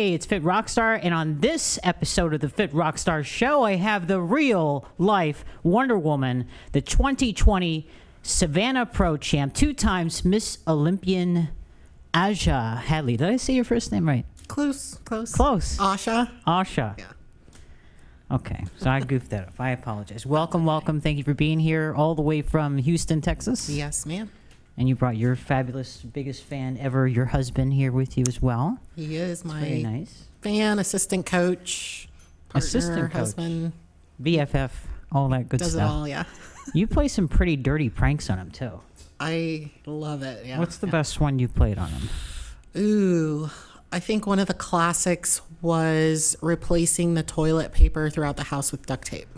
Hey, it's Fit Rockstar, and on this episode of the Fit Rockstar Show, I have the real life Wonder Woman, the 2020 Savannah Pro champ, 2 times Miss Olympian Asha Hadley. Did I say your first name right? Close. Asha. Yeah. Okay, so I goofed that up. I apologize. Welcome. Thank you for being here all the way from Houston, Texas. Yes, ma'am. And you brought your fabulous, biggest fan ever, your husband, here with you as well. He is my Very nice. fan, assistant coach, partner, husband. BFF, all that good Does stuff. it all, yeah. You play some pretty dirty pranks on him, too. I love it, yeah. What's the best one you've played on him? Ooh, I think one of the classics was replacing the toilet paper throughout the house with duct tape.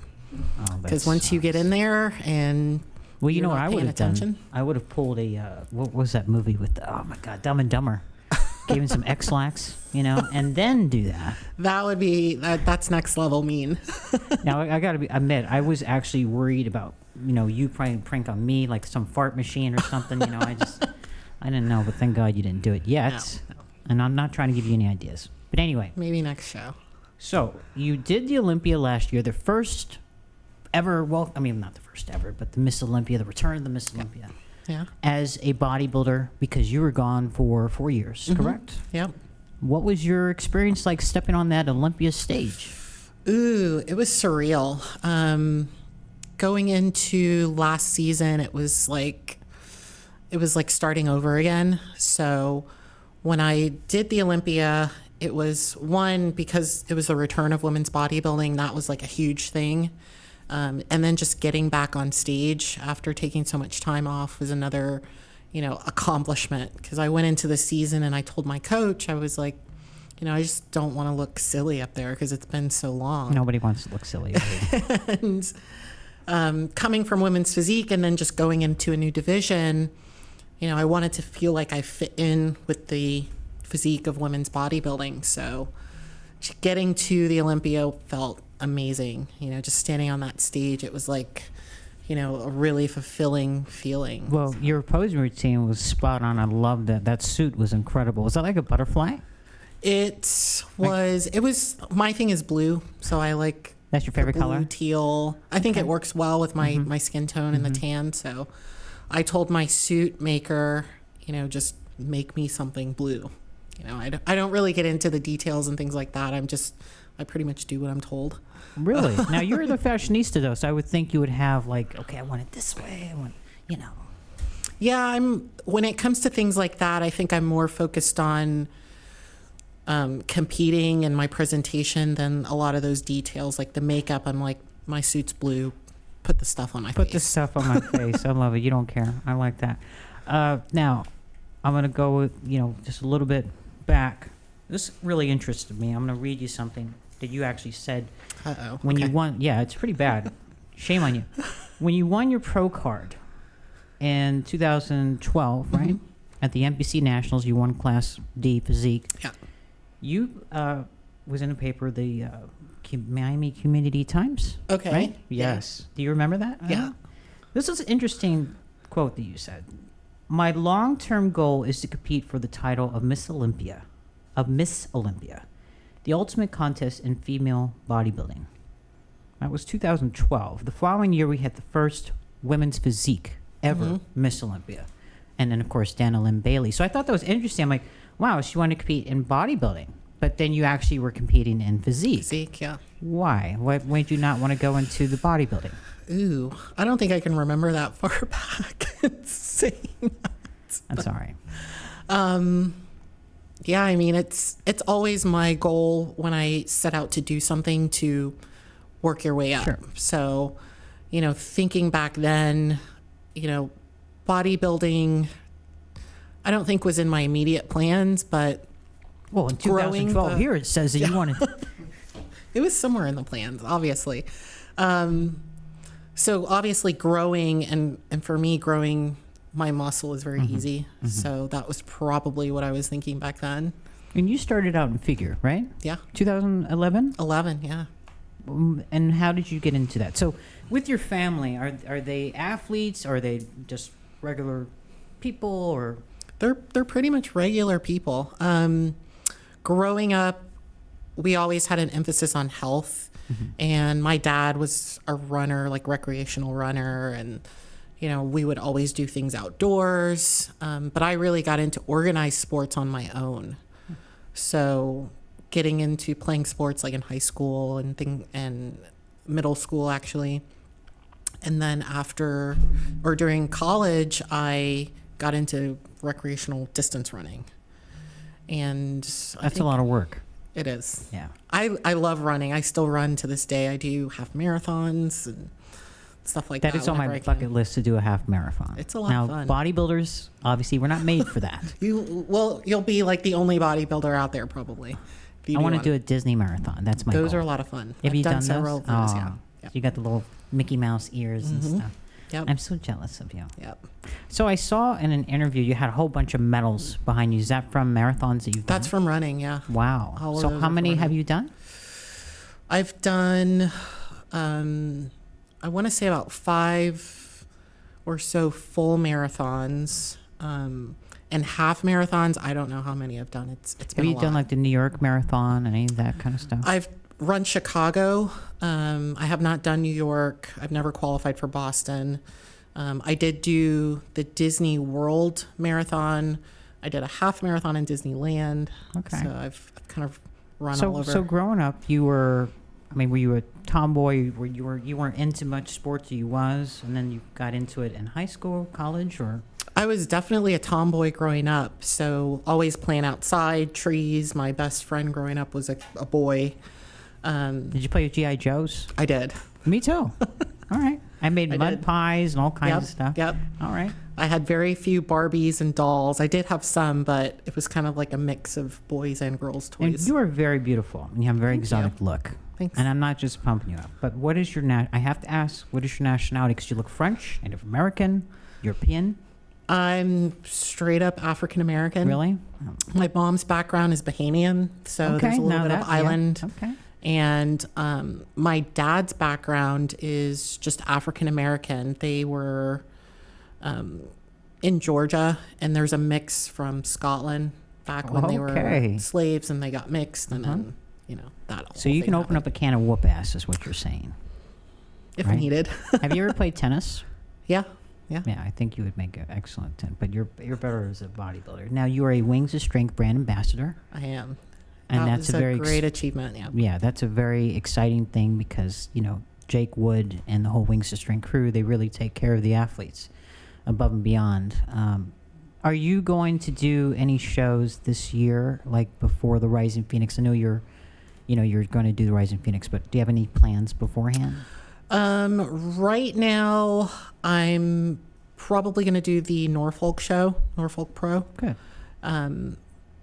Oh, Because once you get in there and well, you know what not I would paying have done? attention. I would have pulled a, what was that movie with, oh my God, Dumb and Dumber. Gave him some X-Lax, and then do that. that would be, that's next level mean. Now, I got to admit, I was actually worried about, you playing prank on me, like some fart machine or something. I didn't know, but thank God you didn't do it yet. No. And I'm not trying to give you any ideas. But anyway. Maybe next show. So, you did the Olympia last year, the first ever, well, I mean, not the first ever, but the Miss Olympia, the return of the Miss Olympia. Yeah. As a bodybuilder, because you were gone for 4 years, correct? Yep. What was your experience like stepping on that Olympia stage? Ooh, it was surreal. Going into last season, it was like starting over again. So when I did the Olympia, it was one, because it was the return of women's bodybuilding. That was like a huge thing. And then just getting back on stage after taking so much time off was another, accomplishment. Because I went into the season and I told my coach, I was like, I just don't want to look silly up there because it's been so long. Nobody wants to look silly. And coming from women's physique and then just going into a new division, I wanted to feel like I fit in with the physique of women's bodybuilding. So getting to the Olympia felt amazing. Just standing on that stage, it was like, a really fulfilling feeling. Well, your posing routine was spot on. I loved that. That suit was incredible. Was that like a butterfly? It was, my thing is blue. So I like That's your favorite blue, color? teal. I think it works well with my skin tone and the tan. So I told my suit maker, just make me something blue. I don't really get into the details and things like that. I pretty much do what I'm told. Really? Now, you're the fashionista, though, so I would think you would have, like, okay, I want it this way. I want, Yeah, when it comes to things like that, I think I'm more focused on competing and my presentation than a lot of those details. Like the makeup, I'm like, my suit's blue. Put the stuff on my face. Put the stuff on my face. I love it. You don't care. I like that. Now, I'm going to go with, just a little bit back. This really interested me. I'm going to read you something that you actually said. Uh-oh. When you won. Yeah, it's pretty bad. Shame on you. When you won your pro card in 2012, right? At the NBC Nationals, you won Class D physique. Yeah. You was in a paper, the Miami Community Times. Okay. Right? Yeah. Yes. Do you remember that? Yeah. This is an interesting quote that you said. My long-term goal is to compete for the title of Miss Olympia, the ultimate contest in female bodybuilding. That was 2012. The following year, we had the first women's physique ever, Miss Olympia. And then, of course, Dana Lynn Bailey. So I thought that was interesting. I'm like, wow, she wanted to compete in bodybuilding. But then you actually were competing in physique. Physique, yeah. Why? Why did you not want to go into the bodybuilding? Ooh, I don't think I can remember that far back saying that. That's all right. Yeah, I mean, it's always my goal when I set out to do something to work your way up. Sure. So, thinking back then, bodybuilding, I don't think was in my immediate plans, but Well, in 2012 here it says that you wanted. it was somewhere in the plans, obviously. So obviously growing and for me, growing my muscle is very easy. So that was probably what I was thinking back then. And you started out in figure, right? Yeah. 2011? 11, yeah. And how did you get into that? So with your family, are they athletes? Or are they just regular people? Or They're pretty much regular people. Growing up, we always had an emphasis on health. And my dad was a runner, like recreational runner, and we would always do things outdoors. But I really got into organized sports on my own. So getting into playing sports like in high school and middle school actually. And then during college, I got into recreational distance running. And that's a lot of work. It is. Yeah. I love running. I still run to this day. I do half marathons and stuff like that. That is on my bucket list to do a half marathon. It's a lot of fun. Now, bodybuilders, obviously, we're not made for that. You'll be like the only bodybuilder out there probably. I want to do a Disney marathon. That's my goal. Those are a lot of fun. Have you done several those? of those, yeah. So you got the little Mickey Mouse ears and stuff. Yep. I'm so jealous of you. Yep. So I saw in an interview you had a whole bunch of medals behind you. Is that from marathons that you've done? That's from running, yeah. Wow. All of So those how are many from have running. you done? I've done, I want to say about 5 or so full marathons. And half marathons, I don't know how many I've done. It's been Have a you lot. done like the New York Marathon and any of that kind of stuff? I've run Chicago. I have not done New York. I've never qualified for Boston. I did do the Disney World Marathon. I did a half marathon in Disneyland. Okay. So I've kind of run all over. So growing up, were you a tomboy? You weren't into much sports, or you was, and then you got into it in high school, college, or? I was definitely a tomboy growing up. So always playing outside, trees. My best friend growing up was a boy. Did you play with G.I. Joes? I did. Me too. All right. I made mud did. pies and all kinds of stuff. Yep. All right. I had very few Barbies and dolls. I did have some, but it was kind of like a mix of boys and girls' And toys. you are very beautiful. And you have a very Thank exotic you. look. Thanks. And I'm not just pumping you up. But what is your I have to ask, what is your nationality? Because you look French, Native American, European. I'm straight up African American. Really? My mom's background is Bahamian, so there's a little bit of island. Yeah. Okay. And my dad's background is just African American. They were in Georgia, and there's a mix from Scotland back when they were slaves, and they got mixed, and then that. So you can open up a can of whoop ass, is what you're saying. If right? needed. Have you ever played tennis? Yeah. Yeah, I think you would make an excellent but you're better as a bodybuilder. Now you are a Wings of Strength brand ambassador. I am. And that's was a very great achievement. Yeah. Yeah, that's a very exciting thing because Jake Wood and the whole Wings of Strength crew, they really take care of the athletes above and beyond. Are you going to do any shows this year, like before the Rising Phoenix? I know you're going to do the Rising Phoenix, but do you have any plans beforehand? Right now, I'm probably going to do the Norfolk Pro. Good.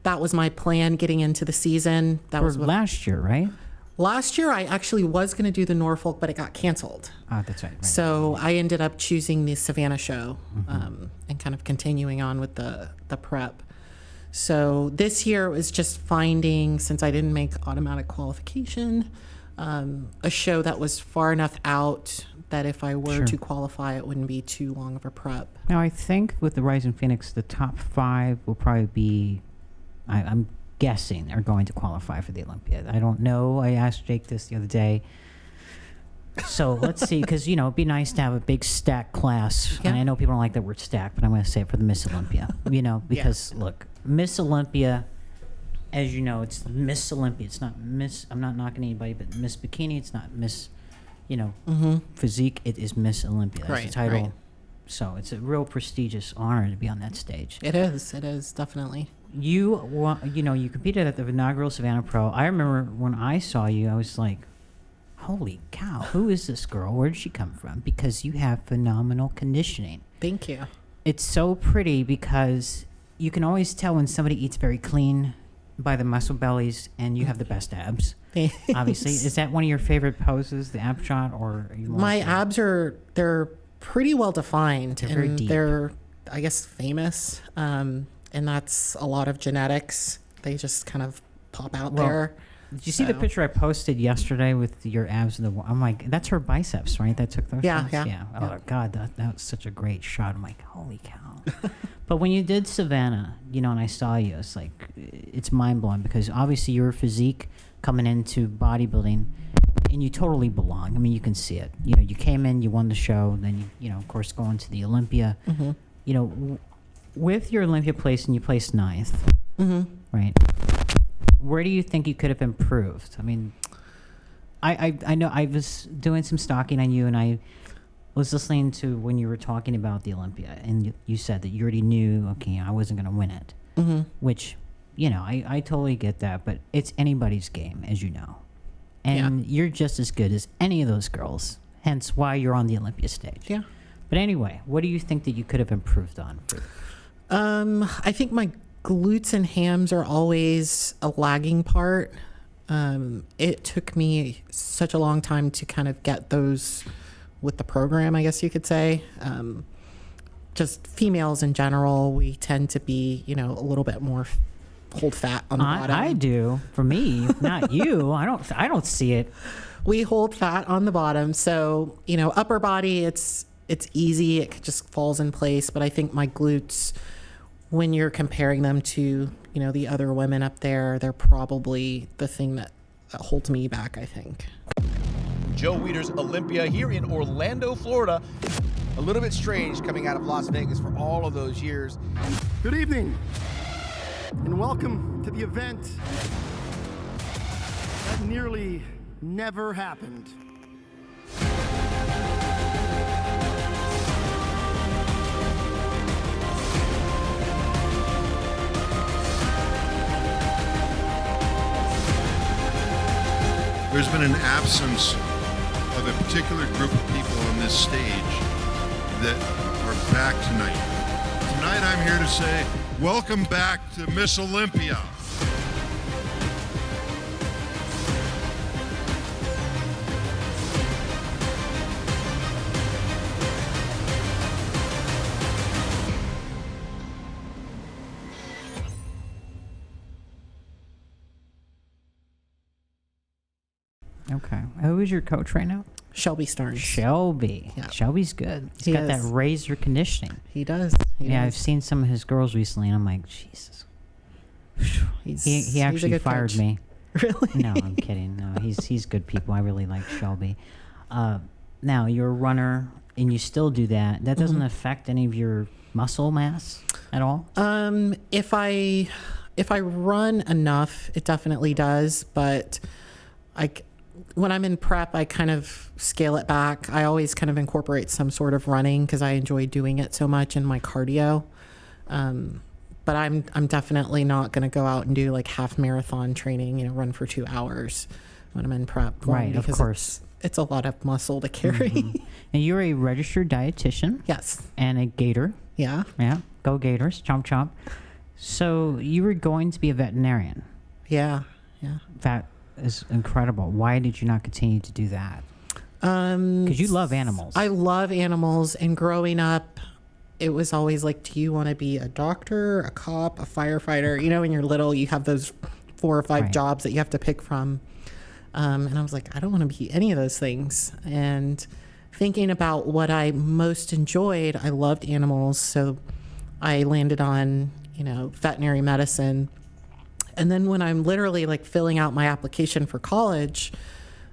That was my plan getting into the season. That was last year, right? Last year, I actually was going to do the Norfolk, but it got canceled. Oh, that's right. So I ended up choosing the Savannah show and kind of continuing on with the prep. So this year it was just finding, since I didn't make automatic qualification, a show that was far enough out that if I were to qualify, it wouldn't be too long of a prep. Now, I think with the Rising Phoenix, the top 5 will probably be, I'm guessing, are going to qualify for the Olympia. I don't know. I asked Jake this the other day. So let's see, because, it'd be nice to have a big stack class. Yeah. And I know people don't like that word stack, but I'm going to say it for the Miss Olympia. Because, look, Miss Olympia, as you know, it's Miss Olympia. It's not Miss, I'm not knocking anybody, but Miss Bikini. It's not Miss, Physique. It is Miss Olympia. That's the title. Right. So it's a real prestigious honor to be on that stage. It is definitely. You competed at the inaugural Savannah Pro. I remember when I saw you, I was like, holy cow, who is this girl? Where did she come from? Because you have phenomenal conditioning. Thank you. It's so pretty because you can always tell when somebody eats very clean by the muscle bellies, and you have the best abs. Thanks. Obviously. Is that one of your favorite poses, the ab shot, or are you more My abs they're pretty well defined. They're very deep. They're, I guess, famous. And that's a lot of genetics. They just kind of pop out there. Did you see the picture I posted yesterday with your abs in the? I'm like, that's her biceps, right? That took those. Yeah, shots? yeah. Oh Yeah. God, that was such a great shot. I'm like, holy cow! But when you did Savannah, and I saw you, it's like, it's mind blowing because obviously your physique coming into bodybuilding, and you totally belong. I mean, you can see it. You know, you came in, you won the show, then you know, of course, going to the Olympia. Mm-hmm. You know, with your Olympia place, and you placed ninth, right? Where do you think you could have improved? I mean, I know I was doing some stalking on you, and I was listening to when you were talking about the Olympia, and you said that you already knew, okay, I wasn't going to win it, which, you know, I totally get that, but it's anybody's game, as you know. And you're just as good as any of those girls, hence why you're on the Olympia stage. Yeah. But anyway, what do you think that you could have improved on? I think my glutes and hams are always a lagging part. It took me such a long time to kind of get those with the program, I guess you could say. Just females in general, we tend to be, you know, a little bit more hold fat on the bottom. I do. For me, not you. I don't see it. We hold fat on the bottom. So, you know, upper body, it's easy. It just falls in place. But I think my glutes, when you're comparing them to, you know, the other women up there, they're probably the thing that holds me back, I think. Joe Weider's Olympia here in Orlando, Florida. A little bit strange coming out of Las Vegas for all of those years. Good evening, and welcome to the event that nearly never happened. There's been an absence of a particular group of people on this stage that are back tonight. Tonight I'm here to say, welcome back to Miss Olympia. Okay. Who is your coach right now? Shelby Starnes. Shelby. Yeah. Shelby's good. He's He got is. that razor conditioning. He does. Yeah, I've seen some of his girls recently, and I'm like, Jesus. He actually fired me. Really? No, I'm kidding. No, he's good people. I really like Shelby. Now, you're a runner, and you still do that. That doesn't affect any of your muscle mass at all? If I run enough, it definitely does. But when I'm in prep, I kind of scale it back. I always kind of incorporate some sort of running because I enjoy doing it so much in my cardio. But I'm definitely not going to go out and do like half marathon training, you know, run for 2 hours when I'm in prep. Right, of course. It's a lot of muscle to carry. And you're a registered dietitian. Yes. And a Gator. Yeah. Yeah. Go Gators. Chomp chomp. So you were going to be a veterinarian. Yeah. Yeah. That is incredible. Why did you not continue to do that? Because you love animals. I love animals, and growing up, it was always like, do you want to be a doctor, a cop, a firefighter? You know, when you're little, you have those 4 or 5 jobs that you have to pick from. And I was like, I don't want to be any of those things. And thinking about what I most enjoyed, I loved animals. So I landed on, you know, veterinary medicine. And then when I'm literally like filling out my application for college,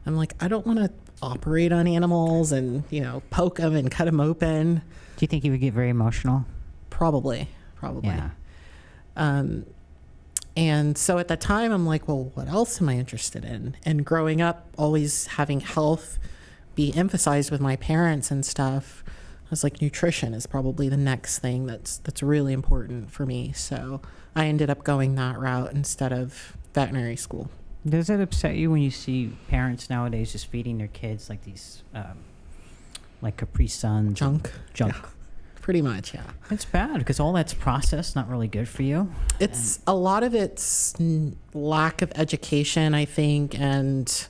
I'm like, I don't want to operate on animals and, you know, poke them and cut them open. Do you think you would get very emotional? Probably. Yeah. And so at the time, I'm like, well, what else am I interested in? And growing up, always having health be emphasized with my parents and stuff, I was like, nutrition is probably the next thing that's really important for me. So I ended up going that route instead of veterinary school. Does it upset you when you see parents nowadays just feeding their kids like these, like Capri Suns? Junk. Yeah, pretty much, yeah. It's bad because all that's processed, not really good for you. It's a lot of it's lack of education, I think, and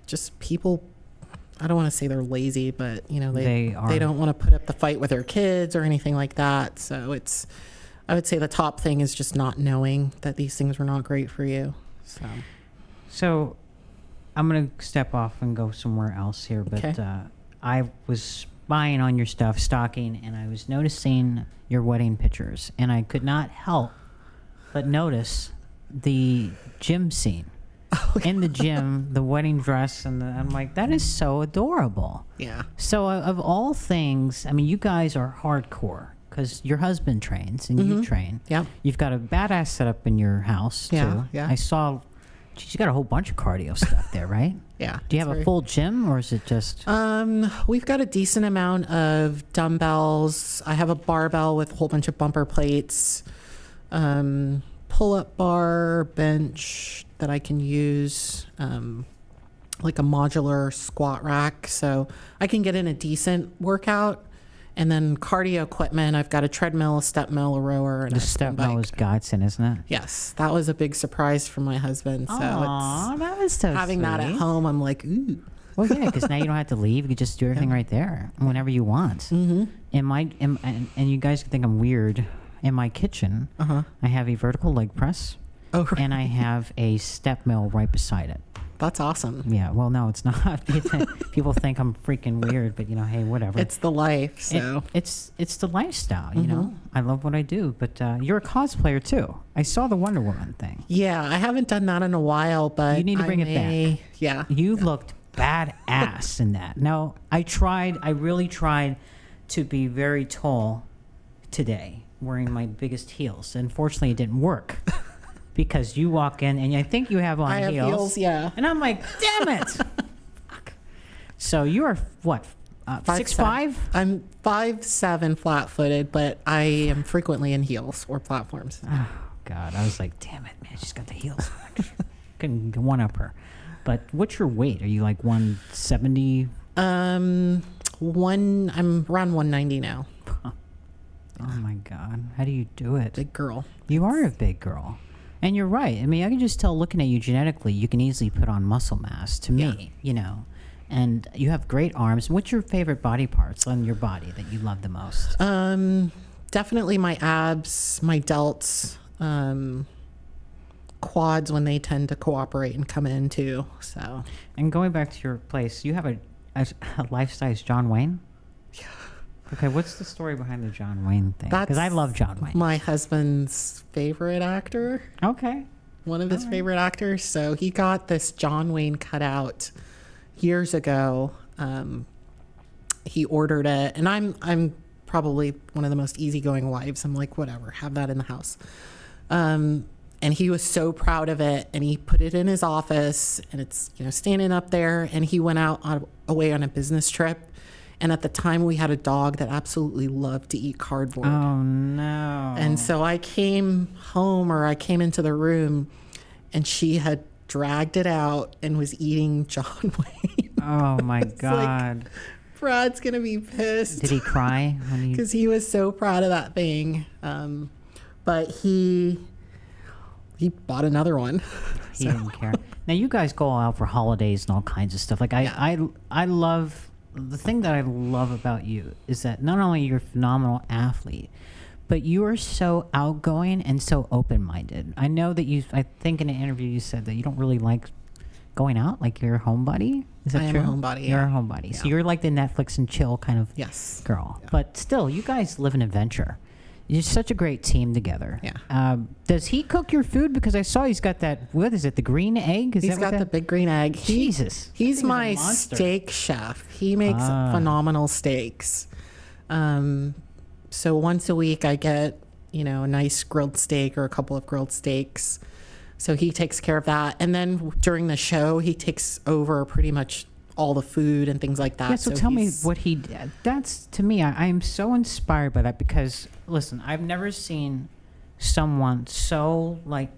just people. I don't want to say they're lazy, but you know they don't want to put up the fight with their kids or anything like that. So I would say the top thing is just not knowing that these things were not great for you. So I'm gonna step off and go somewhere else here, but Okay. I was spying on your stuff, stalking, and I was noticing your wedding pictures, and I could not help but notice the gym scene. In the gym, the wedding dress, and I'm like, that is so adorable. Yeah. So of all things, I mean, you guys are hardcore because your husband trains and you train. Yeah. You've got a badass setup in your house too. Yeah. I saw. Geez, you got a whole bunch of cardio stuff there, right? Yeah. Do you have a full gym, or is it just? We've got a decent amount of dumbbells. I have a barbell with a whole bunch of bumper plates, pull-up bar, bench that I can use, like a modular squat rack, so I can get in a decent workout. And then cardio equipment, I've got a treadmill, a step mill, a rower, and the a spin step mill bike. is godsend, isn't it? Yes, that was a big surprise for my husband. So Aww, that was so having that at sweet. home, I'm like, ooh. Well, yeah, because now you don't have to leave. You can just do everything right there whenever you want. Mm-hmm. And you guys can think I'm weird. In my kitchen, I have a vertical leg press, and I have a step mill right beside it. That's awesome. Yeah, well, no, it's not. People think I'm freaking weird, but hey, whatever. It's the life. So it's the lifestyle. You know, I love what I do. But you're a cosplayer too. I saw the Wonder Woman thing. Yeah, I haven't done that in a while, but you need to bring it back. Yeah, you looked badass in that. Now, I really tried to be very tall today, wearing my biggest heels. Unfortunately, it didn't work. Because you walk in and I think you have on I have heels, yeah. And I'm like, damn it. Fuck. So you are what? 6'5"? I'm 5'7" flat-footed, but I am frequently in heels or platforms. Oh God, I was like, damn it, man, she's got the heels. Couldn't one up her. But what's your weight? Are you like 170? I'm around 190 now. Oh my God, how do you do it? Big girl. You are a big girl. And you're right. I mean, I can just tell looking at you genetically, you can easily put on muscle mass to me, And you have great arms. What's your favorite body parts on your body that you love the most? Definitely my abs, my delts, quads when they tend to cooperate and come in too. So. And going back to your place, you have a life-size John Wayne? Yeah. Okay, what's the story behind the John Wayne thing? Because I love John Wayne. My husband's favorite actor. Okay. One of his favorite actors. So he got this John Wayne cutout years ago. He ordered it, and I'm probably one of the most easygoing wives. I'm like, whatever, have that in the house. And he was so proud of it, and he put it in his office, and it's standing up there. And he went away on a business trip. And at the time, we had a dog that absolutely loved to eat cardboard. Oh, no. And so I came home, or I came into the room, and she had dragged it out and was eating John Wayne. Oh, my God. Like, Brad's going to be pissed. Did he cry? Because he was so proud of that thing. But he bought another one. He didn't care. Now, you guys go all out for holidays and all kinds of stuff. Like, I love... The thing that I love about you is that not only you're a phenomenal athlete, but you are so outgoing and so open-minded. I know that I think in an interview you said that you don't really like going out, like you're a homebody. Is that true? I am a homebody. You're a homebody. Yeah. So you're like the Netflix and chill kind of girl. Yeah. But still, you guys live an adventure. You're such a great team together. Yeah. Does he cook your food? Because I saw he's got that, what is it, the green egg? He's got the big green egg. Jesus. He's my steak chef. He makes phenomenal steaks. So once a week I get, a nice grilled steak or a couple of grilled steaks. So he takes care of that. And then during the show, he takes over pretty much all the food and things like that. Yeah, so tell me what he did. That's, to me, I am so inspired by that because, listen, I've never seen someone so, like,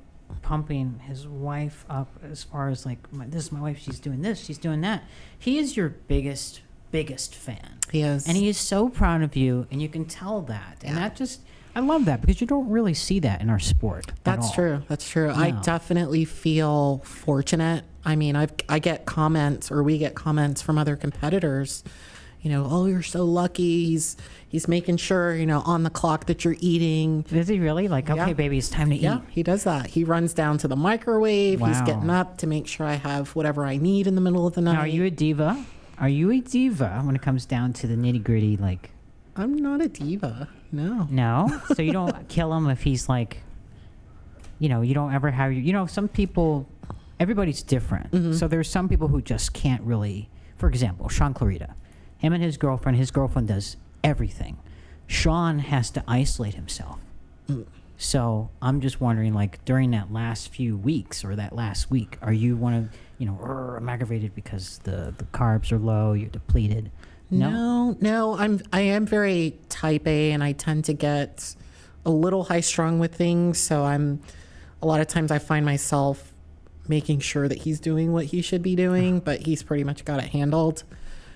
pumping his wife up as far as, like, this is my wife, she's doing this, she's doing that. He is your biggest fan. He is. And he is so proud of you, and you can tell that. And that just... I love that because you don't really see that in our sport. That's true. That's true. No. I definitely feel fortunate. I mean, I get comments, or we get comments from other competitors, oh, you're so lucky. He's making sure, on the clock that you're eating. Is he really? Like, okay, baby, it's time to eat. Yeah, he does that. He runs down to the microwave. Wow. He's getting up to make sure I have whatever I need in the middle of the night. Now, are you a diva? Are you a diva when it comes down to the nitty gritty, like... I'm not a diva. No. No? So you don't kill him if he's like, you know, you don't ever have your, you know, some people, everybody's different. So there's some people who just can't really, for example, Sean Clarita, him and his girlfriend does everything. Sean has to isolate himself. So I'm just wondering, like, during that last few weeks or that last week, are you one of, you know, I'm aggravated because the carbs are low, you're depleted? No, I am very type A, and I tend to get a little high strung with things. So a lot of times I find myself making sure that he's doing what he should be doing, but he's pretty much got it handled.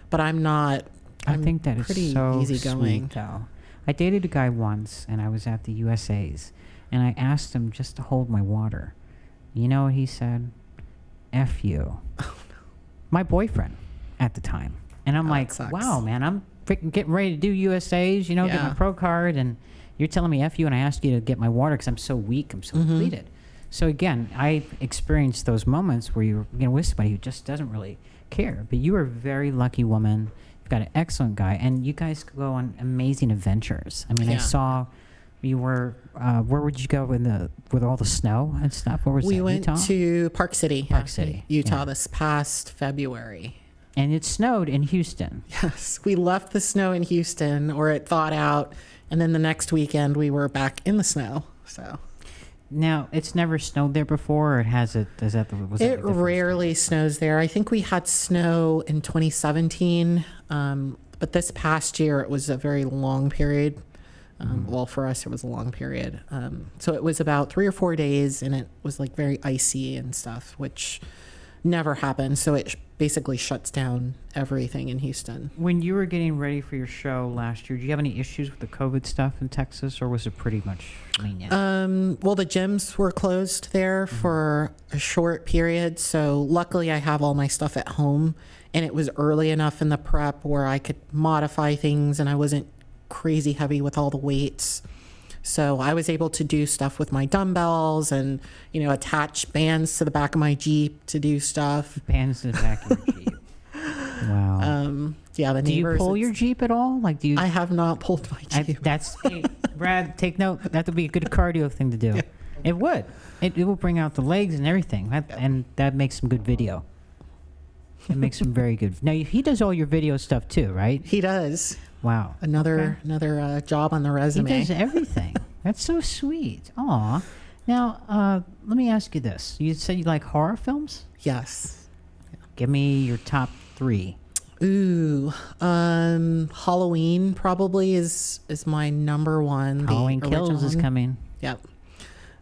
But I'm not. I think that is pretty so easygoing. sweet, though. I dated a guy once, and I was at the USA's, and I asked him just to hold my water. You know what he said? F you. Oh, no. My boyfriend at the time. And I'm like, wow, man, I'm freaking getting ready to do USA's, you know, get my pro card, and you're telling me F you, and I asked you to get my water because I'm so weak, I'm so depleted. So again, I experienced those moments where you're, you know, with somebody who just doesn't really care. But you are a very lucky woman. You've got an excellent guy, and you guys go on amazing adventures. I mean, I saw you were, where would you go with all the snow and stuff? Where was we that? went Utah? to Park City, Utah, Yeah. this past February. And it snowed in Houston. Yes, we left the snow in Houston, or it thawed out, and then the next weekend we were back in the snow. So now it's never snowed there before, or it has it? Is that the? Was it rarely snows there. I think we had snow in 2017, but this past year it was a very long period. Well, for us it was a long period. So it was about 3 or 4 days, and it was like very icy and stuff, which never happened. So it basically shuts down everything in Houston. When you were getting ready for your show last year, do you have any issues with the COVID stuff in Texas, or was it pretty much lenient? Well, the gyms were closed there for a short period. So luckily I have all my stuff at home, and it was early enough in the prep where I could modify things, and I wasn't crazy heavy with all the weights. So I was able to do stuff with my dumbbells and, you know, attach bands to the back of my Jeep to do stuff. Bands to the back of your Jeep. Wow. Yeah, the Do you neighbors. pull your Jeep at all? Like, do you? I have not pulled my Jeep. Hey, Brad, take note. That would be a good cardio thing to do. Yeah. It would. It will bring out the legs and everything, and that makes some good video. It makes some very good. Now he does all your video stuff too, right? He does. Wow. Another job on the resume. He does everything. That's so sweet. Aw. Now, let me ask you this. You said you like horror films? Yes. Give me your top 3. Ooh, Halloween probably is my number one. Halloween Kills is coming. Yep.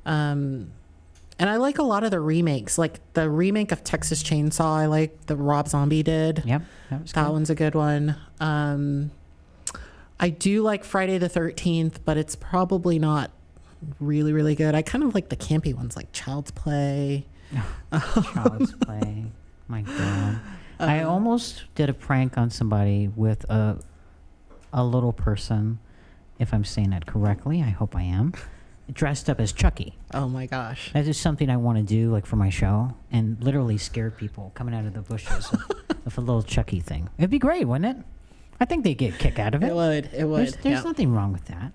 And I like a lot of the remakes, like the remake of Texas Chainsaw. I like that Rob Zombie did. Yep, that one's a good one. I do like Friday the 13th, but it's probably not really, really good. I kind of like the campy ones, like Child's Play. Child's Play. My God. I almost did a prank on somebody with a little person, if I'm saying that correctly. I hope I am. Dressed up as Chucky. Oh my gosh. That is something I want to do, like for my show, and literally scare people coming out of the bushes of a little Chucky thing. It'd be great, wouldn't it? I think they'd get a kick out of it. It would. There's nothing wrong with that.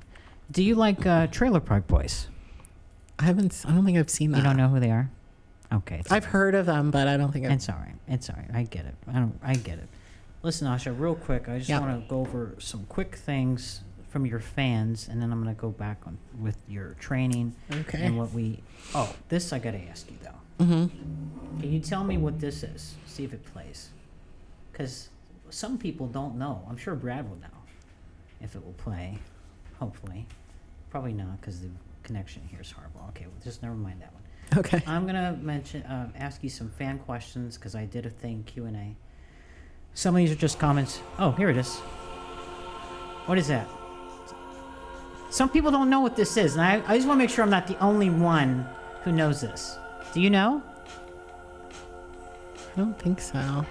Do you like Trailer Park Boys? I don't think I've seen that. You don't know who they are? Okay. I've heard of them, but I don't think It's all right. It's all right. I get it. I get it. Listen, Asha, real quick, I just want to go over some quick things from your fans, and then I'm going to go back on with your training. Okay. And what this I got to ask you, though. Mm-hmm. Can you tell me what this is? See if it plays. Because some people don't know. I'm sure Brad will know if it will play, hopefully. Probably not, because the connection here is horrible. Okay, well, just never mind that one. Okay. I'm going to ask you some fan questions, because I did a thing, Q&A. Some of these are just comments. Oh, here it is. What is that? Some people don't know what this is, and I just want to make sure I'm not the only one who knows this. Do you know? I don't think so.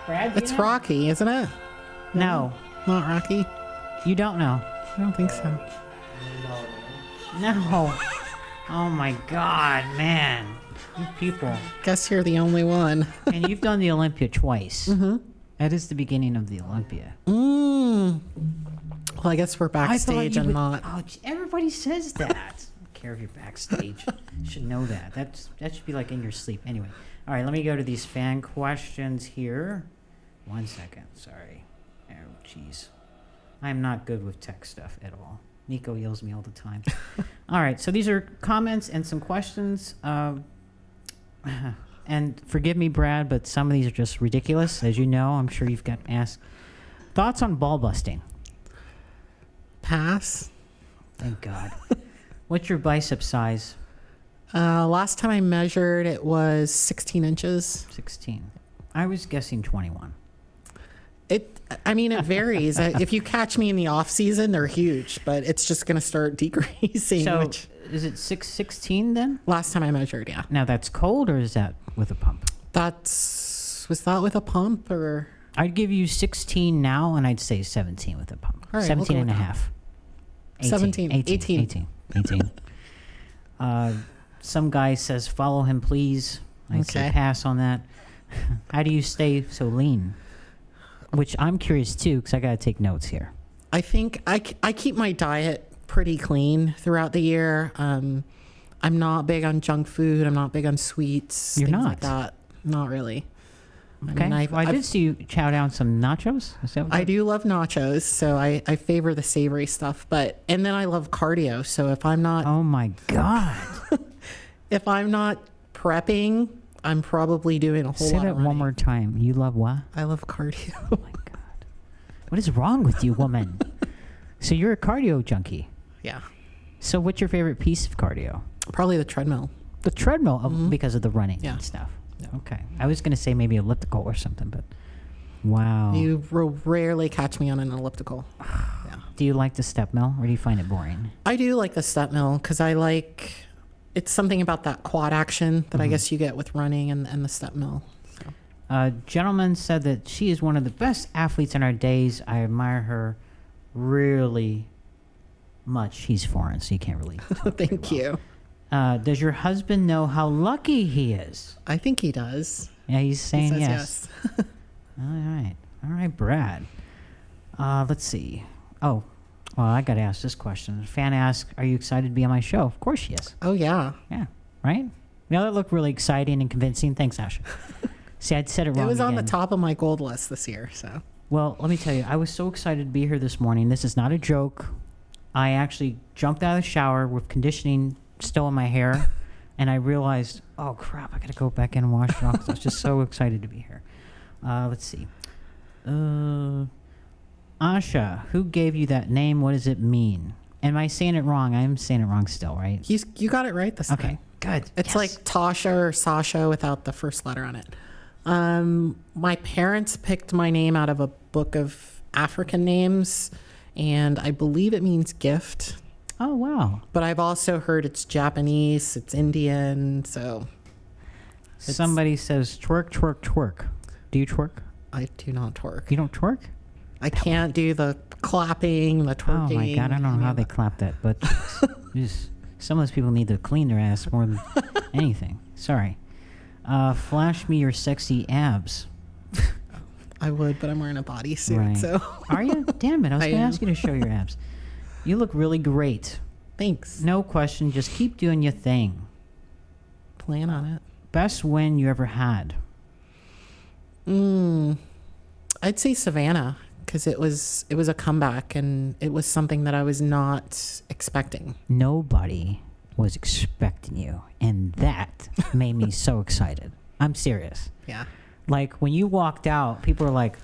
Brad, it's Rocky, isn't it? No. Not Rocky? You don't know? I don't think so. No. Oh my God, man. You people. Guess you're the only one. And you've done the Olympia twice. Mm-hmm. That is the beginning of the Olympia. Well, I guess we're backstage and not. Oh, everybody says that. care of your backstage. You should know that. That should be like in your sleep. Anyway. All right, let me go to these fan questions here. 1 second. Sorry. Oh, jeez. I'm not good with tech stuff at all. Nico yells at me all the time. All right, so these are comments and some questions. And forgive me, Brad, but some of these are just ridiculous. As you know, I'm sure you've got asked. Thoughts on ball busting? Pass. Thank God. What's your bicep size? Last time I measured, it was 16 inches. 16. I was guessing 21. It varies. If you catch me in the off season, they're huge, but it's just going to start decreasing. So is it 616 then? Last time I measured, yeah. Now that's cold, or is that with a pump? Was that with a pump or? I'd give you 16 now, and I'd say 17 with a pump. All right, 17 we'll and a go with half. 17. 18. Some guy says, follow him, please. I'd say pass on that. How do you stay so lean? Which I'm curious, too, because I got to take notes here. I think I keep my diet pretty clean throughout the year. I'm not big on junk food. I'm not big on sweets. You're things not? like that. Not really. Okay. I did see you chow down some nachos. Is that what I do love nachos, so I favor the savory stuff. And then I love cardio. So if I'm not, Oh, my God. if I'm not prepping, I'm probably doing a whole Say lot that of one running. more time. You love what? I love cardio. Oh, my God. What is wrong with you, woman? So you're a cardio junkie. Yeah, So what's your favorite piece of cardio? probably the treadmill. The treadmill, because of the running Yeah. and stuff. Yeah. Okay. I was going to say maybe elliptical or something, but wow. You will rarely catch me on an elliptical. Yeah. Do you like the step mill, or do you find it boring? I do like the step mill because it's something about that quad action that I guess you get with running and the step mill. So. A gentleman said that she is one of the best athletes in our days. I admire her really much. He's foreign, so you can't really talk very Thank well. you. Does your husband know how lucky he is? I think he does. Yeah, he's He saying says yes. All right, Brad. Let's see. Oh, well, I got to ask this question. A fan asked, are you excited to be on my show? Of course she is. Oh, yeah. Yeah, right? Now that looked really exciting and convincing. Thanks, Asha. See, I'd said it wrong It was on the again. top of my gold list this year. So Well, let me tell you, I was so excited to be here this morning. This is not a joke. I actually jumped out of the shower with conditioning still in my hair, and I realized, oh, crap, I got to go back in and wash it off 'cause I was just so excited to be here. Let's see. Asha, who gave you that name? What does it mean? Am I saying it wrong? I am saying it wrong still, right? you got it right this Okay, time. good. It's Yes. like Tasha or Sasha without the first letter on it. My parents picked my name out of a book of African names, and I believe it means gift. Oh, wow. But I've also heard it's Japanese, it's Indian, so Somebody says twerk, twerk, twerk. Do you twerk? I do not twerk. You don't twerk? I can't do the clapping, the twerking. Oh my God, I don't know how they clap that, but just, some of those people need to clean their ass more than anything. Sorry. Flash me your sexy abs. I would, but I'm wearing a bodysuit, Right. so Are you? Damn it, I was I going to am. ask you to show your abs. You look really great. thanks. No question, just keep doing your thing. Plan on it. Best win you ever had? I'd say Savannah because it was a comeback and it was something that I was not expecting. Nobody was expecting you, and that made me so excited. I'm serious. Yeah. Like, when you walked out, people were like,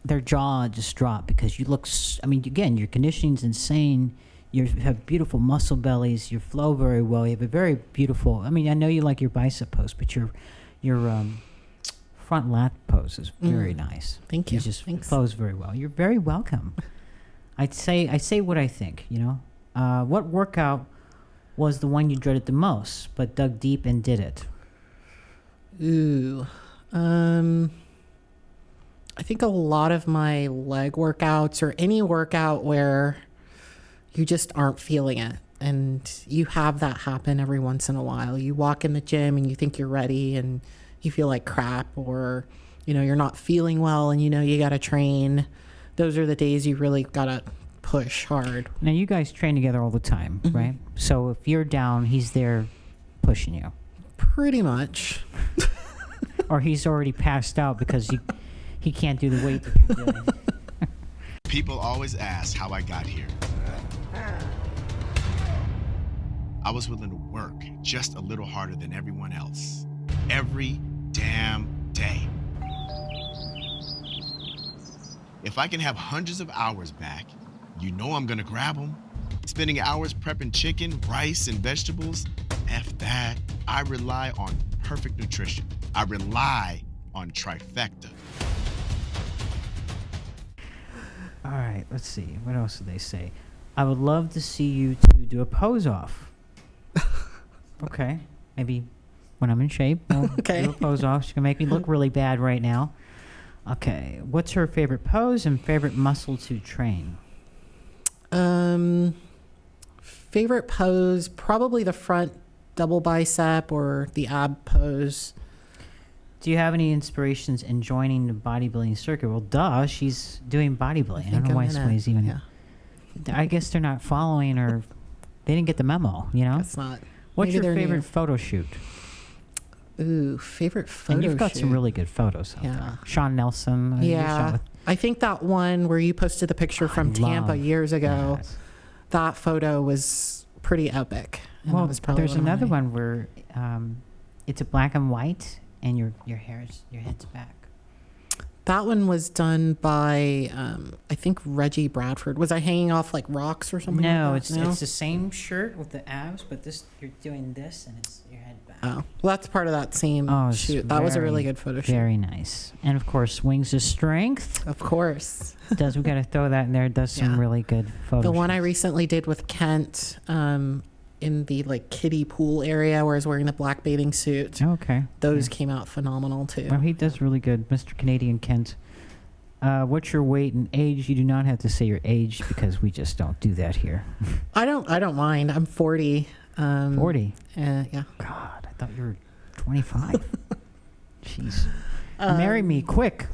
their jaw just dropped because you look, again, your conditioning's insane. You have beautiful muscle bellies. You flow very well. You have a very beautiful, I know you like your bicep pose, but your front lat pose is very nice. Thank you. It just Thanks. flows very well. You're very welcome. I say what I think, what workout was the one you dreaded the most, but dug deep and did it? Ooh. I think a lot of my leg workouts or any workout where you just aren't feeling it. And you have that happen every once in a while. You walk in the gym and you think you're ready and you feel like crap, or, you're not feeling well and you got to train. Those are the days you really got to push hard. Now, you guys train together all the time, right? So if you're down, he's there pushing you. Pretty much. Or he's already passed out because he can't do the weight that you're doing. People always ask how I got here. I was willing to work just a little harder than everyone else. Every damn day. If I can have hundreds of hours back, you know I'm gonna grab them. Spending hours prepping chicken, rice, and vegetables, F that. I rely on perfect nutrition. I rely on trifecta. All right, let's see. What else did they say? I would love to see you two do a pose off. Okay. Maybe when I'm in shape, we'll Okay. do a pose off. She's going to make me look really bad right now. Okay. What's her favorite pose and favorite muscle to train? Favorite pose, probably the front double bicep or the ab pose. Do you have any inspirations in joining the bodybuilding circuit? Well, duh, she's doing bodybuilding. I don't know why somebody's even... Yeah, I guess they're not following or they didn't get the memo, you know? that's not. What's maybe your they're favorite new. photo shoot? Ooh, favorite photo And you've got some shoot. really good photos out Yeah. there. Sean Nelson. you shot Yeah. with- I think that one where you posted the picture from Tampa love years ago, that. that photo was pretty epic. And Well, that was probably there's one of another my- one where it's a black and white, and your head's back. That one was done by, I think Reggie Bradford. Was I hanging off like rocks or something? No, like it's that? it's the same shirt with the abs, but this you're doing this, and it's your head back. Oh, well, that's part of that same Oh, it's shoot. That was a really very, good photo shoot. Very nice, and of course, Wings of Strength. Of course. We got to throw that in there. It does some Yeah. really good photos. The one I recently did with Kent in the like kiddie pool area where I was wearing the black bathing suit. Okay. Those came out phenomenal too. Well, he does really good, Mr. Canadian Kent. What's your weight and age? You do not have to say your age because we just don't do that here. I don't mind. I'm 40. 40. Yeah. God, I thought you were 25. Jeez. Marry me, quick.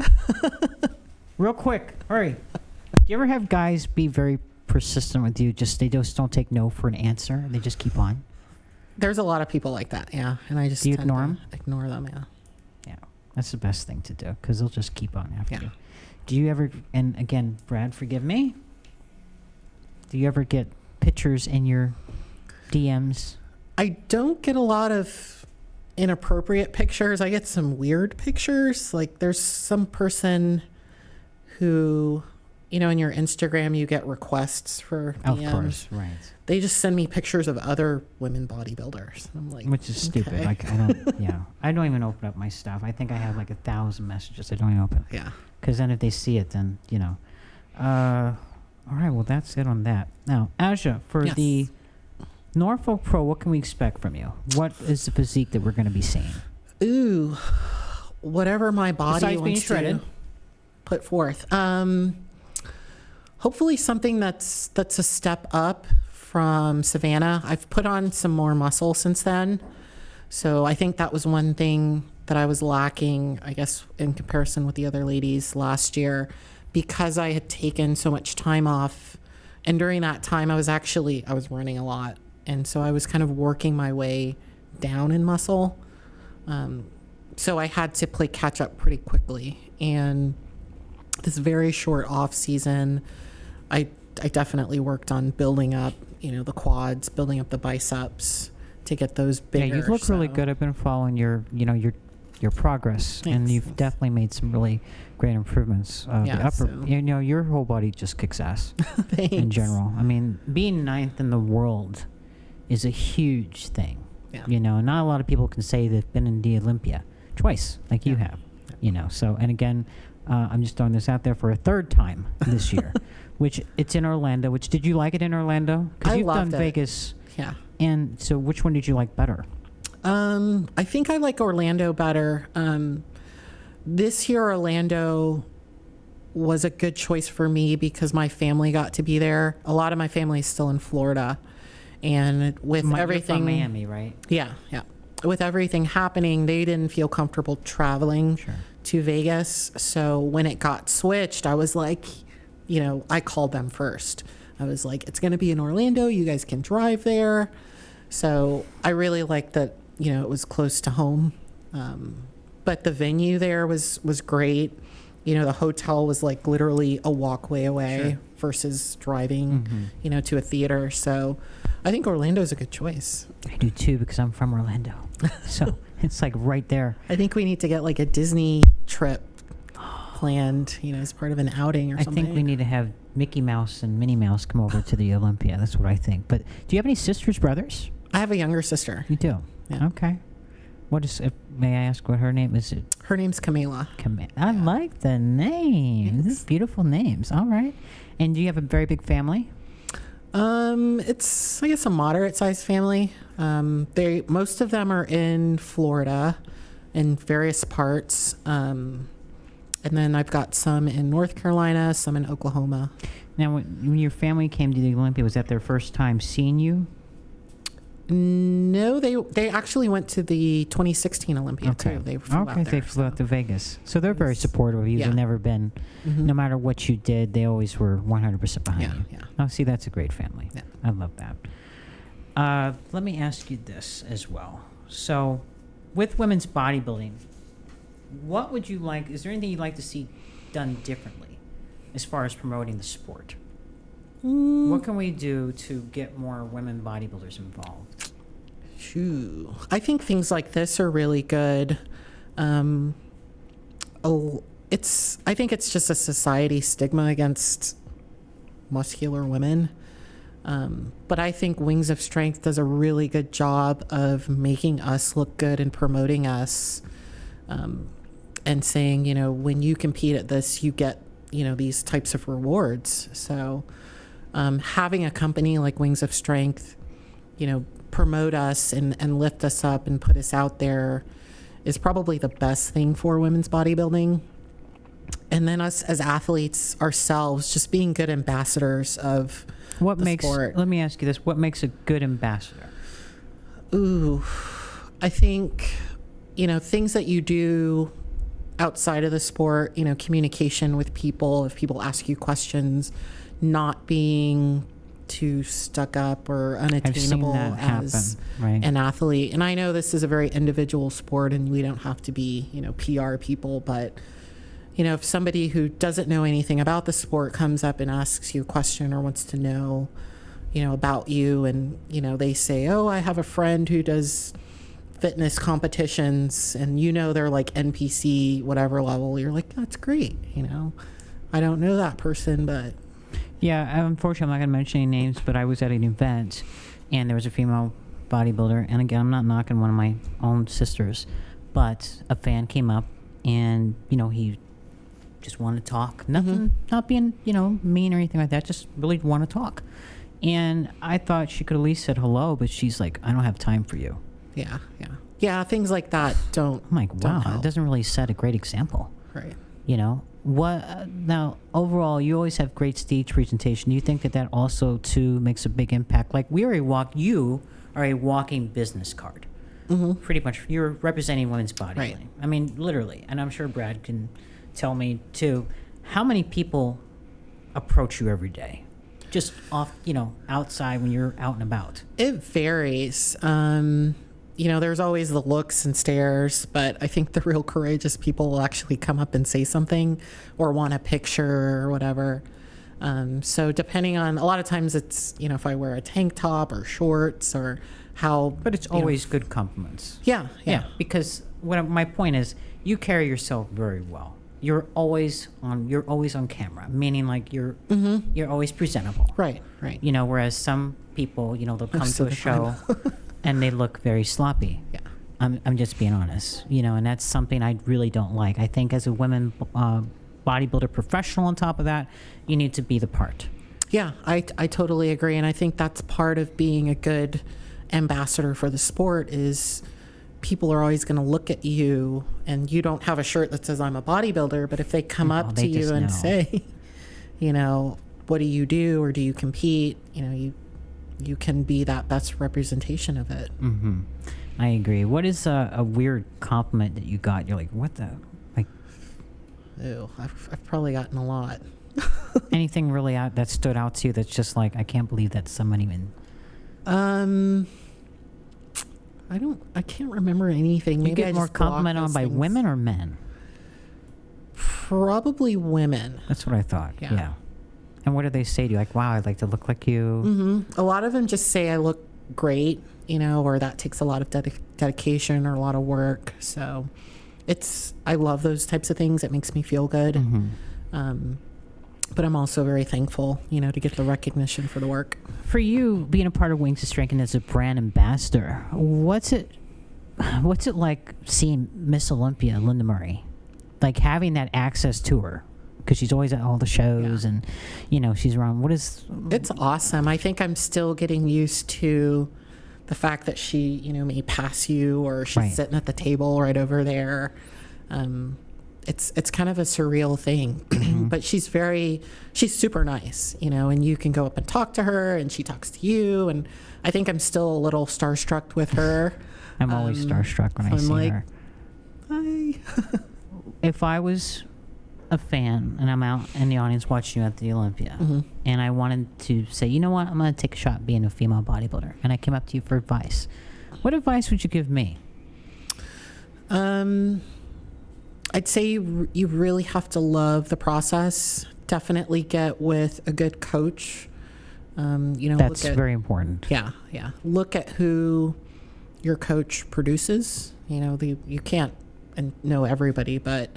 Real quick. Hurry. Do you ever have guys be very persistent with you? They just don't take no for an answer. They just keep on. There's a lot of people like that. Yeah. And I just Do you tend ignore to 'em? Ignore them. Yeah. Yeah. That's the best thing to do because they'll just keep on after Yeah. you. Do you ever, and again, Brad, forgive me. Do you ever get pictures in your DMs? I don't get a lot of inappropriate pictures. I get some weird pictures. Like there's some person who, you know, in your Instagram, you get requests for DMs. Of course, right. They just send me pictures of other women bodybuilders. I'm like, Which is stupid. okay. Like, I don't, yeah. I don't even open up my stuff. I think I have like 1,000 messages I don't even open. yeah. Because then if they see it, then, you know. All right, well, that's it on that. Now, Asha, for Yes. the Norfolk Pro, what can we expect from you? What is the physique that we're going to be seeing? Ooh, whatever my body Besides being wants shredded. to put forth. Hopefully something that's a step up from Savannah. I've put on some more muscle since then. So I think that was one thing that I was lacking, I guess, in comparison with the other ladies last year, because I had taken so much time off. And during that time, I was running a lot. And so I was kind of working my way down in muscle. So I had to play catch up pretty quickly. And this very short off season, I definitely worked on building up, you know, the quads, building up the biceps to get those bigger. Yeah, you look really so- good. I've been following your progress, and Thanks. you've definitely made some really great improvements. The Yeah, upper, so- you know, your whole body just kicks ass in Thanks. general. I mean, being ninth in the world is a huge thing. Yeah. You know, not a lot of people can say they've been in the Olympia twice, like you Yeah. have. You know, so and again, I'm just throwing this out there for a third time this year, which it's in Orlando. Which did you like it in Orlando? Because I you've done loved it. Vegas, Yeah. and so which one did you like better? I think I like Orlando better. This year, Orlando was a good choice for me because my family got to be there. A lot of my family is still in Florida. And with You're everything, from Miami, right? yeah. With everything happening, they didn't feel comfortable traveling Sure. to Vegas. So when it got switched, I was like, you know, I called them first. I was like, it's going to be in Orlando. You guys can drive there. So I really liked that, it was close to home. But the venue there was great. The hotel was like literally a walkway away versus driving, to a theater. So I think Orlando is a good choice. I do too, because I'm from Orlando. So it's like right there. I think we need to get like a Disney trip planned, as part of an outing or something. I think we need to have Mickey Mouse and Minnie Mouse come over to the Olympia. That's what I think. But do you have any sisters, brothers? I have a younger sister. You do? Yeah. Okay. What is? May I ask what her name is? Her name's Camila. I like the name. These beautiful names. All right. And do you have a very big family? It's, I guess, a moderate-sized family. Most of them are in Florida, in various parts. And then I've got some in North Carolina, some in Oklahoma. Now, when your family came to the Olympia, was that their first time seeing you? No, they actually went to the 2016 Olympia too. They flew out there. They flew out to Vegas. So they're very supportive of you. Yeah. They've never been, no matter what you did, they always were 100% behind you. Yeah. Oh, see, that's a great family. Yeah. I love that. Let me ask you this as well. So, with women's bodybuilding, what would you like? Is there anything you'd like to see done differently as far as promoting the sport? What can we do to get more women bodybuilders involved? Shoo. I think things like this are really good. I think it's just a society stigma against muscular women. But I think Wings of Strength does a really good job of making us look good and promoting us. And saying, when you compete at this, you get, these types of rewards. So having a company like Wings of Strength, promote us and lift us up and put us out there is probably the best thing for women's bodybuilding. And then us as athletes ourselves, just being good ambassadors of the sport. Let me ask you this. What makes a good ambassador? Ooh, I think, things that you do outside of the sport, communication with people, if people ask you questions, not being too stuck up or unattainable as an athlete. And I know this is a very individual sport and we don't have to be, PR people, but, if somebody who doesn't know anything about the sport comes up and asks you a question or wants to know, about you and, they say, oh, I have a friend who does fitness competitions and they're like NPC whatever level, you're like, that's great. I don't know that person, but yeah, unfortunately I'm not going to mention any names, but I was at an event and there was a female bodybuilder, and again, I'm not knocking one of my own sisters, but a fan came up and he just wanted to talk, nothing, not being mean or anything like that, just really want to talk. And I thought she could at least said hello, but she's like, I don't have time for you. Yeah, things like that don't. I'm like, wow, it doesn't really set a great example. Right. What now? Overall, you always have great stage presentation. Do you think that also too makes a big impact? Like you are a walking business card. Pretty much, you're representing women's bodybuilding. Right. I mean, literally, and I'm sure Brad can tell me too. How many people approach you every day? Just off, outside when you're out and about. It varies. There's always the looks and stares, but I think the real courageous people will actually come up and say something or want a picture or whatever. So depending on, a lot of times it's, if I wear a tank top or shorts or how. But it's always good compliments. Yeah. Because my point is, you carry yourself very well. You're always on camera, meaning like you're always presentable. Right. Whereas some people, they'll come to a show and they look very sloppy. Yeah. I'm just being honest, and that's something I really don't like. I think as a women bodybuilder professional on top of that, you need to be the part. Yeah, I totally agree. And I think that's part of being a good ambassador for the sport is people are always going to look at you, and you don't have a shirt that says I'm a bodybuilder, but if they come up to you and say, what do you do or do you compete, you can be that best representation of it. I agree. What is a weird compliment that you got? You're like, what the? Like, I've probably gotten a lot. Anything really that stood out to you that's just like, I can't believe that someone even... I can't remember anything. You Maybe I get more just block compliment on those by things. women or men? Probably women. That's what I thought. Yeah. Yeah. And what do they say to you? Like, wow, I'd like to look like you. Mm-hmm. A lot of them just say I look great, or that takes a lot of dedication or a lot of work. So I love those types of things. It makes me feel good. Mm-hmm. But I'm also very thankful, to get the recognition for the work. For you, being a part of Wings to Strength as a brand ambassador, what's it like seeing Miss Olympia, Linda Murray? Like having that access to her? Because she's always at all the shows and, she's around. It's awesome. I think I'm still getting used to the fact that she, may pass you or she's sitting at the table right over there. It's kind of a surreal thing, but she's super nice, and you can go up and talk to her and she talks to you. And I think I'm still a little starstruck with her. I'm always starstruck when I see her. Hi. If I was a fan and I'm out in the audience watching you at the Olympia and I wanted to say, you know what, I'm going to take a shot being a female bodybuilder, and I came up to you for advice, what advice would you give me? I'd say you really have to love the process. Definitely get with a good coach. That's very important. Yeah. Look at who your coach produces. You can't know everybody, but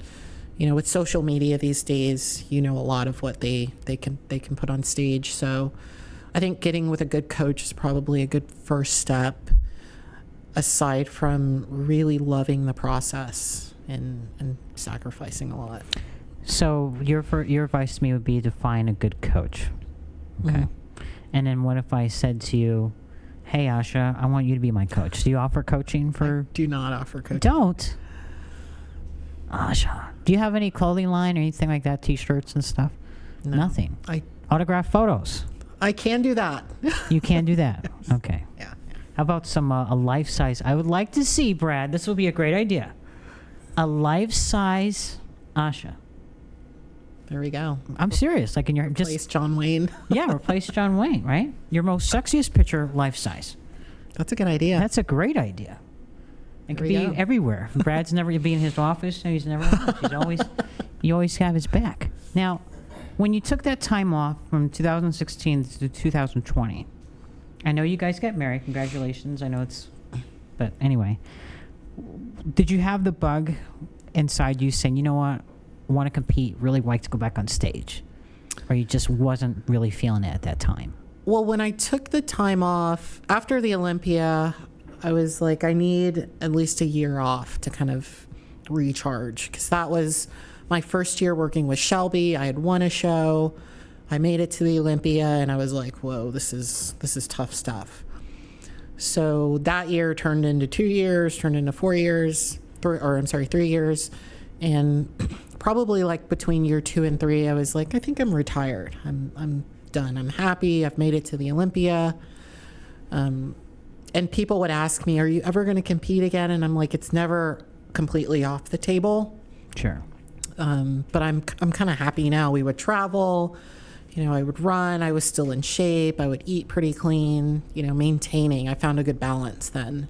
with social media these days, a lot of what they can put on stage. So I think getting with a good coach is probably a good first step, aside from really loving the process and sacrificing a lot. So your advice to me would be to find a good coach. Okay. And then what if I said to you, hey, Asha, I want you to be my coach. Do you offer coaching for... I do not offer coaching. Don't. Asha, do you have any clothing line or anything like that, T-shirts and stuff? No. Nothing. Autograph photos? I can do that. You can do that? Okay. Yeah. How about some a life-size... I would like to see, Brad, this would be a great idea, a life-size Asha. There we go. I'm serious. Like in your... Replace John Wayne. Yeah, replace John Wayne, right? Your most sexiest picture, life-size. That's a good idea. That's a great idea. It could be go. everywhere. Brad's never be in his office. He's never. You always have his back. Now, when you took that time off from 2016 to 2020, I know you guys got married. Congratulations. I know it's, but anyway, did you have the bug inside you saying, you know what, I want to compete, really like to go back on stage, or you just wasn't really feeling it at that time? Well, when I took the time off after the Olympia, I was like, I need at least a year off to kind of recharge, because that was my first year working with Shelby. I had won a show. I made it to the Olympia, and I was like, whoa, this is tough stuff. So that year turned into 2 years, turned into 4 years, 3 years. And probably like between year 2 and 3, I was like, I think I'm retired. I'm done. I'm happy. I've made it to the Olympia. And people would ask me, are you ever going to compete again? And I'm like, it's never completely off the table. Sure. But I'm kind of happy now. We would travel, I would run. I was still in shape. I would eat pretty clean, maintaining. I found a good balance then.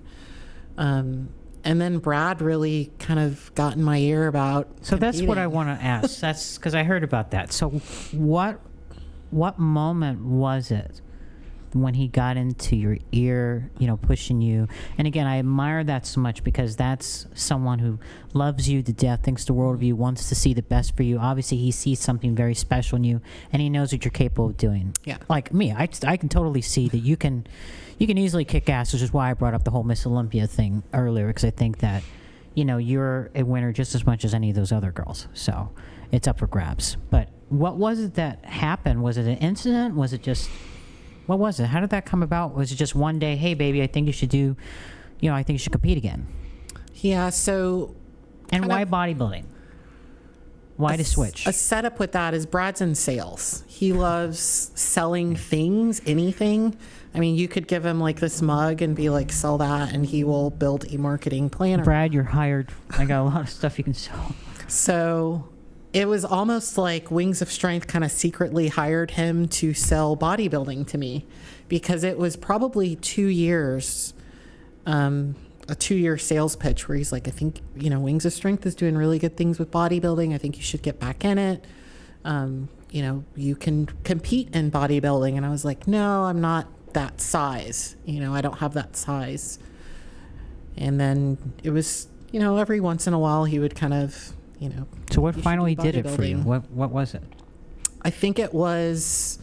And then Brad really kind of got in my ear about So that's what I want to ask. That's because I heard about that. So what moment was it when he got into your ear, pushing you? And again, I admire that so much, because that's someone who loves you to death, thinks the world of you, wants to see the best for you. Obviously, he sees something very special in you, and he knows what you're capable of doing. Yeah. Like me, I can totally see that you can easily kick ass, which is why I brought up the whole Miss Olympia thing earlier, because I think that, you're a winner just as much as any of those other girls. So it's up for grabs. But what was it that happened? Was it an incident? Was it just... What was it? How did that come about? Was it just one day, hey, baby, I think you should do, I think you should compete again? Yeah, so... And why bodybuilding? Why to switch? A setup with that is Brad's in sales. He loves selling things, anything. I mean, you could give him like this mug and be like, sell that, and he will build a marketing plan. Brad, you're hired. I got a lot of stuff you can sell. So it was almost like Wings of Strength kind of secretly hired him to sell bodybuilding to me, because it was probably 2 years, a 2-year sales pitch where he's like, I think, Wings of Strength is doing really good things with bodybuilding. I think you should get back in it. You can compete in bodybuilding. And I was like, no, I'm not that size. I don't have that size. And then it was, every once in a while he would kind of, So what finally did it for you? What was it? I think I was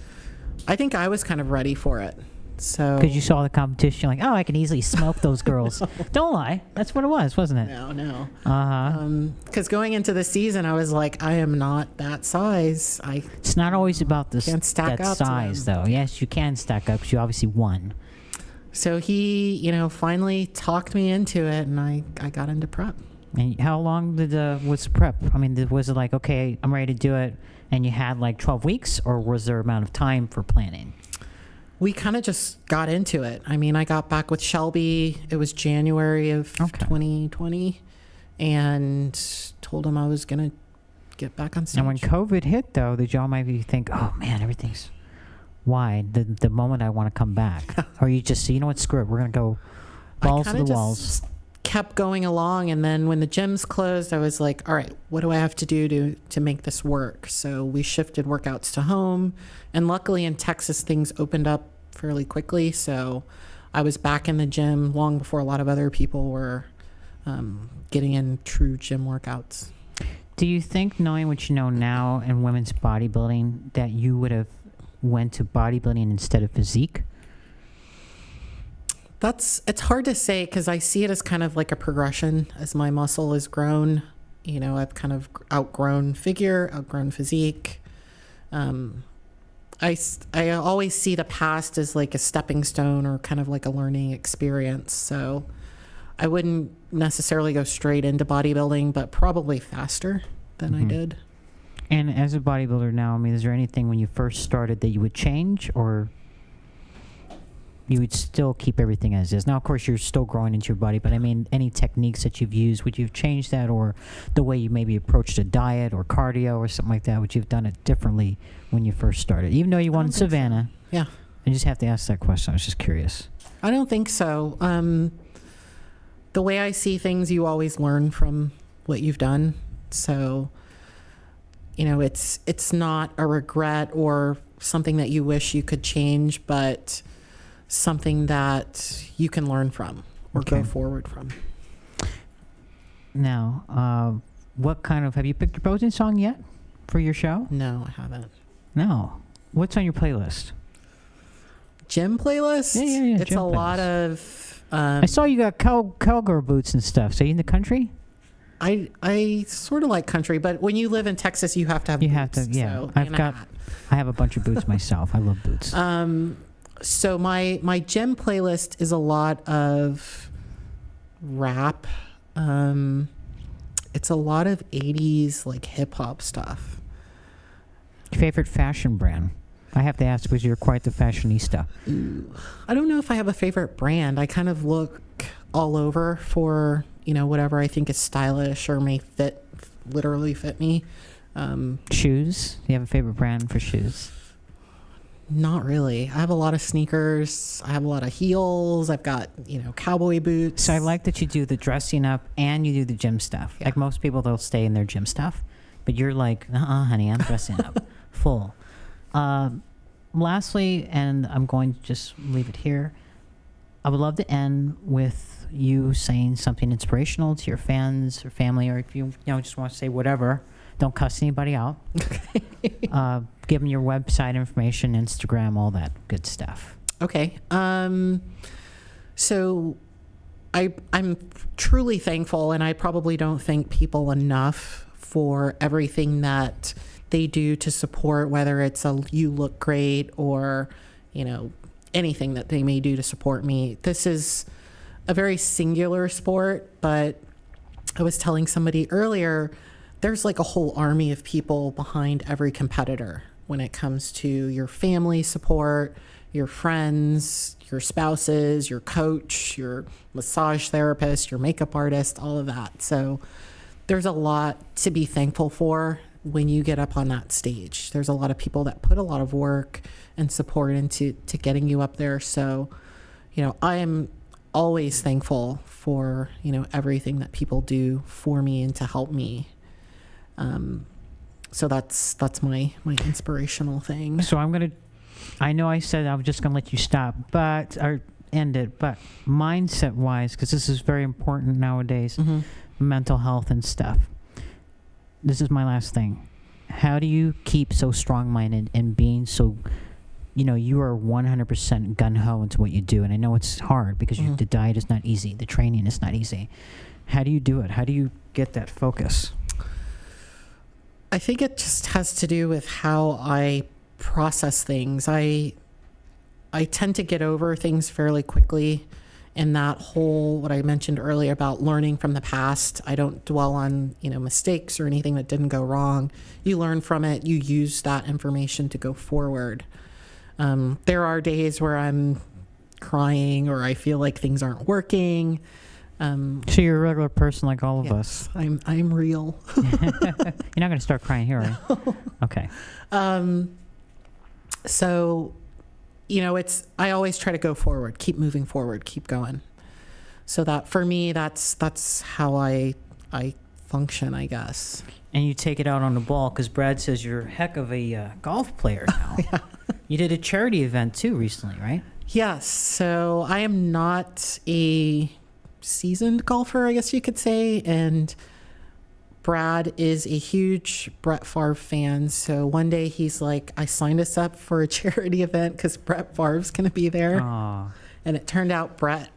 kind of ready for it. So Because you saw the competition, you're like, oh, I can easily smoke those girls. Don't lie. That's what it was, wasn't it? No. Uh-huh. Because going into the season, I was like, I am not that size. It's not always about Can't stack that up to size, them. though. Yes, you can stack up because you obviously won. So he, finally talked me into it, and I got into prep. And how long was the prep? I mean, was it like, okay, I'm ready to do it, and you had like 12 weeks, or was there amount of time for planning? We kind of just got into it. I mean, I got back with Shelby. It was January of 2020, and told him I was going to get back on stage. And when COVID hit, though, did y'all maybe think, oh, man, everything's wide the moment I want to come back? Or you just say, you know what, screw it, we're going to go balls to the walls? Kept going along, and then when the gyms closed, I was like, all right, what do I have to do to make this work? So we shifted workouts to home, and luckily in Texas things opened up fairly quickly, so I was back in the gym long before a lot of other people were getting in true gym workouts. Do you think, knowing what you know now in women's bodybuilding, that you would have went to bodybuilding instead of physique? It's hard to say, because I see it as kind of like a progression as my muscle has grown. I've kind of outgrown figure, outgrown physique. I always see the past as like a stepping stone or kind of like a learning experience. So I wouldn't necessarily go straight into bodybuilding, but probably faster than I did. And as a bodybuilder now, I mean, is there anything when you first started that you would change, or you would still keep everything as is? Now, of course, you're still growing into your body, but I mean, any techniques that you've used, would you have changed that, or the way you maybe approached a diet or cardio or something like that? Would you have done it differently when you first started, even though you won Savannah? So. Yeah. I just have to ask that question. I was just curious. I don't think so. The way I see things, you always learn from what you've done. So, it's not a regret or something that you wish you could change, but something that you can learn from or go forward from. Now, have you picked your posing song yet for your show? No, I haven't. No. What's on your playlist? Gym playlist? Yeah. It's a lot of... I saw you got cowgirl boots and stuff. So you in the country? I sort of like country, but when you live in Texas, you have to have boots. You have to, yeah. So, I have a bunch of boots myself. I love boots. So my gym playlist is a lot of rap. It's a lot of 80s like hip hop stuff. Your favorite fashion brand? I have to ask because you're quite the fashionista. I don't know if I have a favorite brand. I kind of look all over for, whatever I think is stylish or may literally fit me. Shoes? Do you have a favorite brand for shoes? Not really. I have a lot of sneakers. I have a lot of heels. I've got, cowboy boots. So I like that you do the dressing up and you do the gym stuff. Yeah. Like most people, they'll stay in their gym stuff. But you're like, honey, I'm dressing up. Full. Lastly, and I'm going to just leave it here, I would love to end with you saying something inspirational to your fans or family, or if you just want to say whatever. Don't cuss anybody out. Give them your website information, Instagram, all that good stuff. Okay. So I'm truly thankful, and I probably don't thank people enough for everything that they do to support, whether it's you look great or, anything that they may do to support me. This is a very singular sport, but I was telling somebody earlier, there's like a whole army of people behind every competitor when it comes to your family support, your friends, your spouses, your coach, your massage therapist, your makeup artist, all of that. So there's a lot to be thankful for. when you get up on that stage. There's a lot of people that put a lot of work and support into getting you up there. So, I am always thankful for, everything that people do for me and to help me. So that's my inspirational thing. So I know I said I was just going to let you stop, or end it, but mindset wise, because this is very important nowadays, mental health and stuff. This is my last thing. How do you keep so strong-minded and being so, you are 100% gung-ho into what you do? And I know it's hard because the diet is not easy. The training is not easy. How do you do it? How do you get that focus? I think it just has to do with how I process things. I tend to get over things fairly quickly. And that whole, what I mentioned earlier about learning from the past, I don't dwell on, mistakes or anything that didn't go wrong. You learn from it. You use that information to go forward. There are days where I'm crying or I feel like things aren't working. So you're a regular person like all of us. I'm real. You're not going to start crying here, right? Okay. So, I always try to go forward, keep moving forward, keep going. So that for me, that's how I function, I guess. And you take it out on the ball because Brad says you're a heck of a golf player now. Yeah. You did a charity event too recently, right? Yes. So I am not a seasoned golfer, I guess you could say. And Brad is a huge Brett Favre fan. So one day he's like, I signed us up for a charity event because Brett Favre's going to be there. Oh. And it turned out, Brett,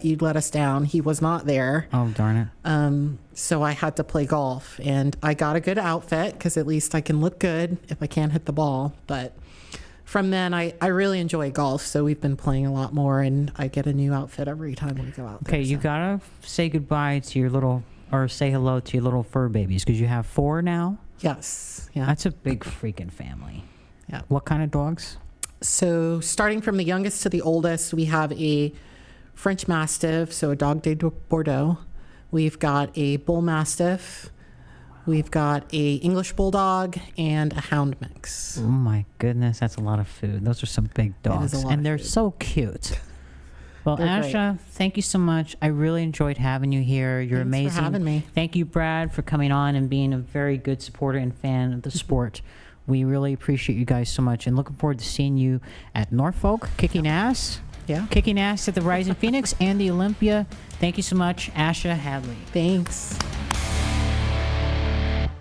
you'd let us down. He was not there. Oh, darn it. So I had to play golf. And I got a good outfit because at least I can look good if I can't hit the ball. But from then, I really enjoy golf. So we've been playing a lot more. And I get a new outfit every time we go out there. Okay, you got to say goodbye to your little... or say hello to your little fur babies because you have 4 now? Yes. Yeah. That's a big freaking family. Yeah. What kind of dogs? So starting from the youngest to the oldest, we have a French Mastiff, so a Dog de Bordeaux. We've got a Bull Mastiff. We've got a English Bulldog and a Hound mix. Oh my goodness, that's a lot of food. Those are some big dogs. And they're so cute. Well, They're Asha, great. thank you so much. I really enjoyed having you here. You're Thanks amazing. for having me. Thank you, Brad, for coming on and being a very good supporter and fan of the sport. We really appreciate you guys so much and looking forward to seeing you at Norfolk, kicking ass. Yeah. Kicking ass at the Rising Phoenix and the Olympia. Thank you so much, Asha Hadley. Thanks.